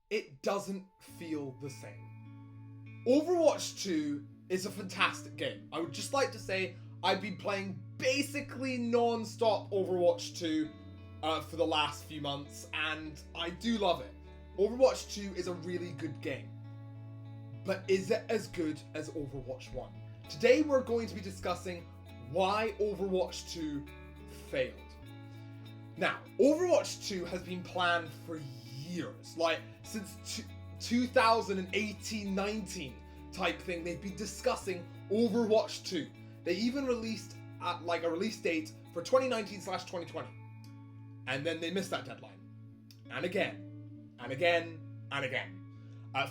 it doesn't feel the same. Overwatch 2 is a fantastic game. I would just like to say I've been playing basically non-stop Overwatch 2 for the last few months, and I do love it. Overwatch 2 is a really good game. But is it as good as Overwatch 1? Today we're going to be discussing why Overwatch 2 failed. Now, Overwatch 2 has been planned for years, like since 2018-19 type thing. They've been discussing Overwatch 2. They even released a release date for 2019/2020. And then they missed that deadline. And again, and again, and again.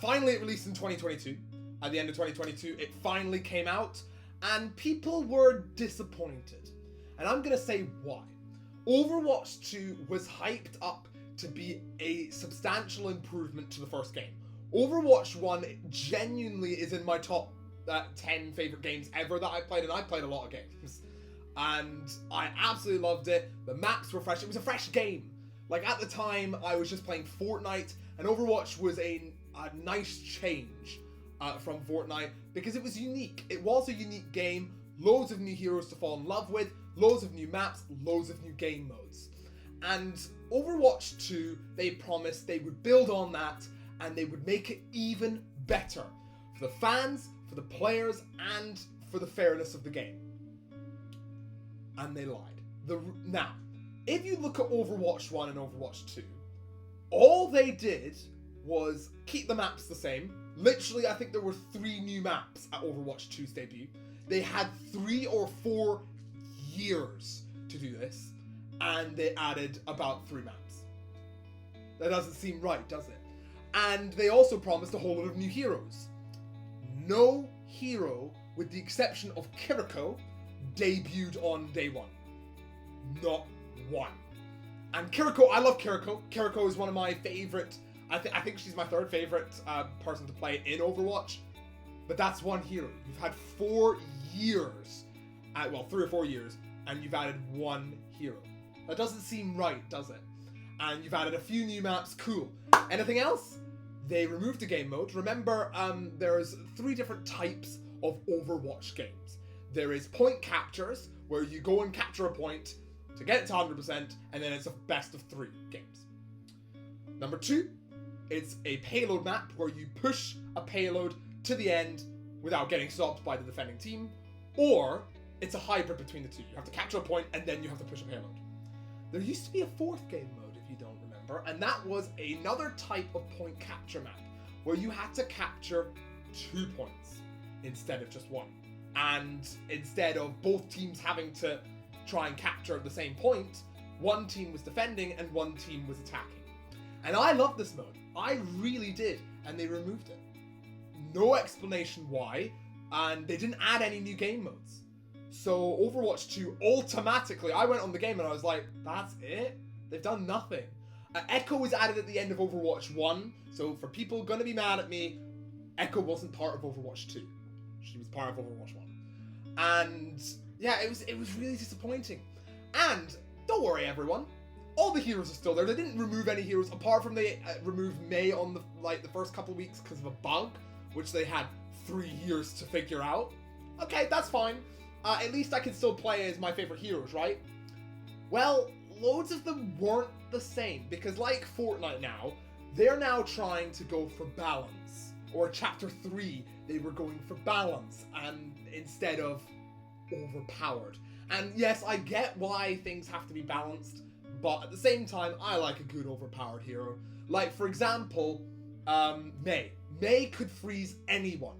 Finally, it released in 2022. At the end of 2022, it finally came out, and people were disappointed. And I'm gonna say why. Overwatch 2 was hyped up to be a substantial improvement to the first game. Overwatch 1 genuinely is in my top 10 favorite games ever that I've played, and I've played a lot of games. And I absolutely loved it. The maps were fresh. It was a fresh game. Like, at the time, I was just playing Fortnite, and Overwatch was a nice change from Fortnite because it was unique. It was a unique game, loads of new heroes to fall in love with, loads of new maps, loads of new game modes. And Overwatch 2, they promised they would build on that and they would make it even better for the fans, for the players, and for the fairness of the game. And they lied. Now, if you look at Overwatch 1 and Overwatch 2, all they did was keep the maps the same. Literally, I think there were 3 new maps at Overwatch 2's debut. They had 3 or 4 years to do this, and they added about 3 maps. That doesn't seem right, does it? And they also promised a whole lot of new heroes. No hero, with the exception of Kiriko, debuted on day 1. Not one. And Kiriko, I love Kiriko. Kiriko is one of my favorite. I think she's my 3rd favorite person to play in Overwatch. But that's one hero. You've had 4 years, 3 or 4 years, and you've added 1 hero. That doesn't seem right, does it? And you've added a few new maps. Cool. Anything else? They removed the game mode. Remember, there's 3 different types of Overwatch games. There is point captures, where you go and capture a point to get it to 100%, and then it's a best of 3 games. Number 2, it's a payload map where you push a payload to the end without getting stopped by the defending team, or it's a hybrid between the two. You have to capture a point and then you have to push a payload. There used to be a 4th game mode, if you don't remember, and that was another type of point capture map where you had to capture 2 points instead of just 1. And instead of both teams having to try and capture the same point, one team was defending and one team was attacking. And I loved this mode. I really did. And they removed it. No explanation why. And they didn't add any new game modes. So Overwatch 2 automatically, I went on the game and I was like, that's it? They've done nothing. Echo was added at the end of Overwatch 1. So for people gonna be mad at me, Echo wasn't part of Overwatch 2. She was part of Overwatch 1. And yeah, it was really disappointing. And don't worry, everyone. All the heroes are still there. They didn't remove any heroes apart from they removed Mei on the first couple of weeks because of a bug, which they had 3 years to figure out. Okay, that's fine. At least I can still play as my favorite heroes, right? Well, loads of them weren't the same because, like Fortnite now, they're now trying to go for balance. Or Chapter 3, they were going for balance and instead of overpowered. And yes, I get why things have to be balanced, but at the same time, I like a good overpowered hero. Like, for example, Mei. Mei could freeze anyone.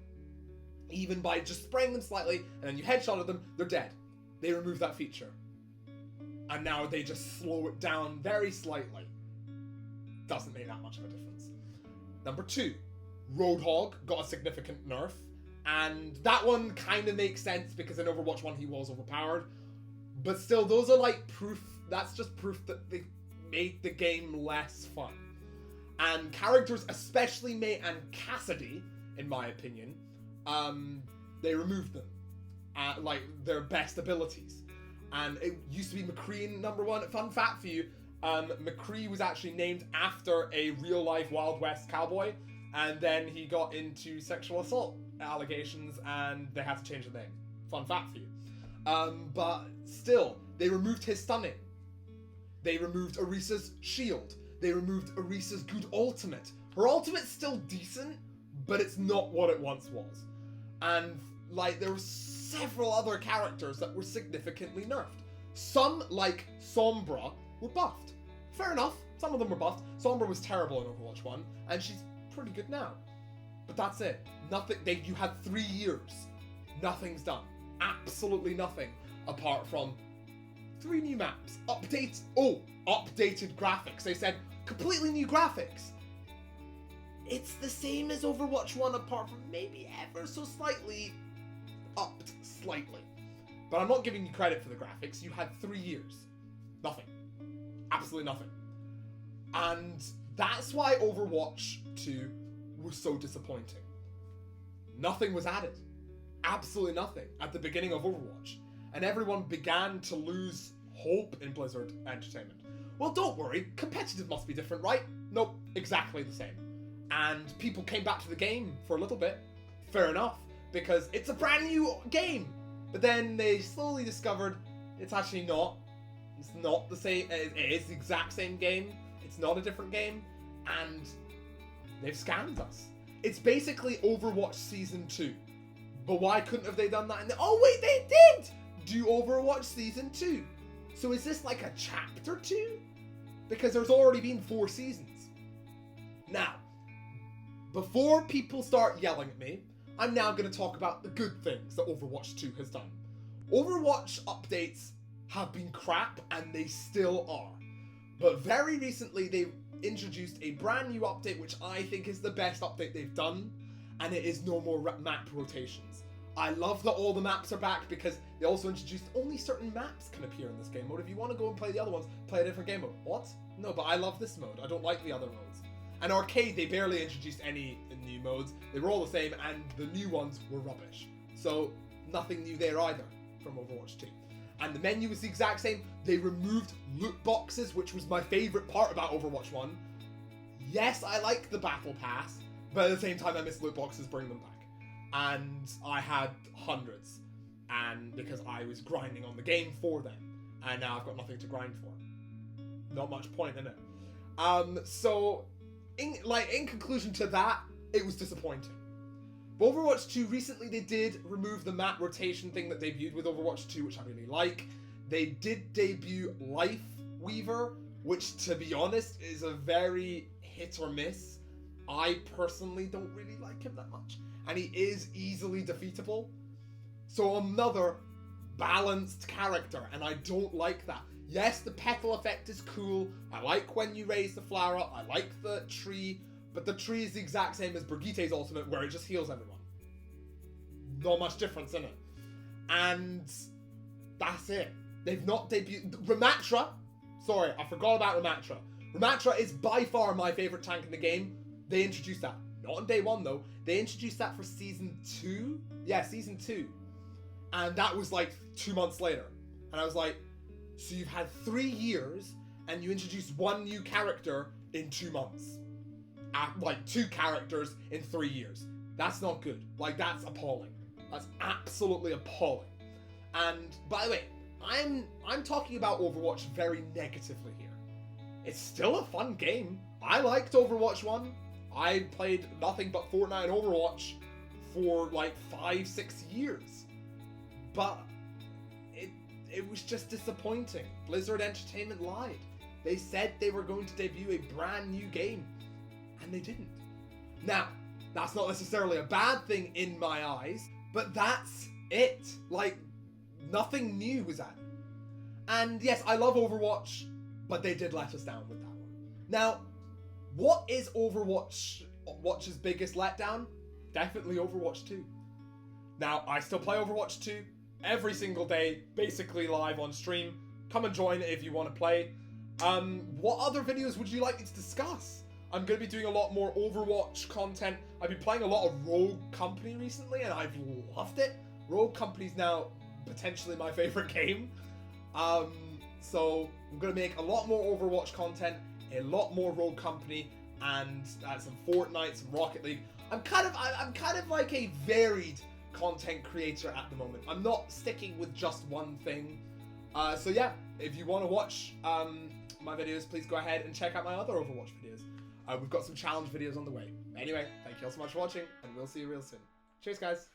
Even by just spraying them slightly, and then you headshot at them, they're dead. They removed that feature. And now they just slow it down very slightly. Doesn't make that much of a difference. Number 2, Roadhog got a significant nerf. And that one kind of makes sense because in Overwatch 1 he was overpowered. But still, those are like proof, that's just proof that they made the game less fun. And characters, especially Mei and Cassidy, in my opinion, they removed them. Like, their best abilities. And it used to be McCree number 1. Fun fact for you, McCree was actually named after a real-life Wild West cowboy, and then he got into sexual assault allegations, and they had to change the name. Fun fact for you. But still, they removed his stunning. They removed Orisa's shield. They removed Orisa's good ultimate. Her ultimate's still decent, but it's not what it once was. And, like, there were several other characters that were significantly nerfed. Some, like Sombra, were buffed. Fair enough, some of them were buffed. Sombra was terrible in Overwatch 1, and she's pretty good now. But that's it. Nothing. You had 3 years. Nothing's done. Absolutely nothing. Apart from 3 new maps. Updated graphics. They said, completely new graphics. It's the same as Overwatch 1, apart from maybe ever so slightly upped slightly. But I'm not giving you credit for the graphics. You had 3 years. Nothing. Absolutely nothing. And that's why Overwatch 2 was so disappointing. Nothing was added. Absolutely nothing at the beginning of Overwatch. And everyone began to lose hope in Blizzard Entertainment. Well, don't worry. Competitive must be different, right? Nope. Exactly the same. And people came back to the game for a little bit. Fair enough. Because it's a brand new game. But then they slowly discovered it's actually not. It's not the same. It is the exact same game. It's not a different game. And they've scammed us. It's basically Overwatch Season 2. But why couldn't have they done that? Oh wait, they did do Overwatch Season 2. So is this like a Chapter 2? Because there's already been 4 seasons. Now, before people start yelling at me, I'm now going to talk about the good things that Overwatch 2 has done. Overwatch updates have been crap, and they still are. But very recently, they introduced a brand new update, which I think is the best update they've done, and it is no more map rotations. I love that all the maps are back, because they also introduced only certain maps can appear in this game mode. If you want to go and play the other ones, play a different game mode. What? No, but I love this mode. I don't like the other modes. And Arcade, they barely introduced any new modes. They were all the same, and the new ones were rubbish. So, nothing new there either from Overwatch 2. And the menu was the exact same. They removed loot boxes, which was my favourite part about Overwatch 1. Yes, I like the Battle Pass, but at the same time I miss loot boxes, bring them back. And I had hundreds, and because I was grinding on the game for them, and now I've got nothing to grind for. Not much point in it. So, in conclusion to that, it was disappointing. But Overwatch 2, recently they did remove the map rotation thing that debuted with Overwatch 2, which I really like. They did debut Life Weaver, which, to be honest, is a very hit or miss. I personally don't really like him that much. And he is easily defeatable. So another balanced character, and I don't like that. Yes, the petal effect is cool. I like when you raise the flower up. I like the tree. But the tree is the exact same as Brigitte's ultimate, where it just heals everyone. Not much difference in it. And that's it. They've not debuted... Ramatra. Sorry, I forgot about Ramatra. Ramatra is by far my favourite tank in the game. They introduced that. Not on day 1, though. They introduced that for Season 2. Yeah, Season 2. And that was like 2 months later. And I was like, so you've had 3 years, and you introduced 1 new character in 2 months. Like 2 characters in 3 years. That's not good. Like, that's appalling. That's absolutely appalling. And by the way, I'm talking about Overwatch very negatively here. It's still a fun game. I liked Overwatch 1. I played nothing but Fortnite and Overwatch for like 5-6 years. But it was just disappointing. Blizzard Entertainment lied. They said they were going to debut a brand new game. And they didn't. Now, that's not necessarily a bad thing in my eyes, but that's it. Like, nothing new was added. And yes, I love Overwatch, but they did let us down with that one. Now, what is Overwatch's biggest letdown? Definitely Overwatch 2. Now, I still play Overwatch 2 every single day, basically live on stream. Come and join if you want to play. What other videos would you like me to discuss? I'm going to be doing a lot more Overwatch content. I've been playing a lot of Rogue Company recently, and I've loved it. Rogue Company's now potentially my favorite game. So I'm gonna make a lot more Overwatch content, a lot more Rogue Company, and some Fortnite, some Rocket League. I'm kind of like a varied content creator at the moment. I'm not sticking with just one thing. So yeah, if you want to watch my videos, please go ahead and check out my other Overwatch videos. We've got some challenge videos on the way. Anyway, thank you all so much for watching, and we'll see you real soon. Cheers, guys.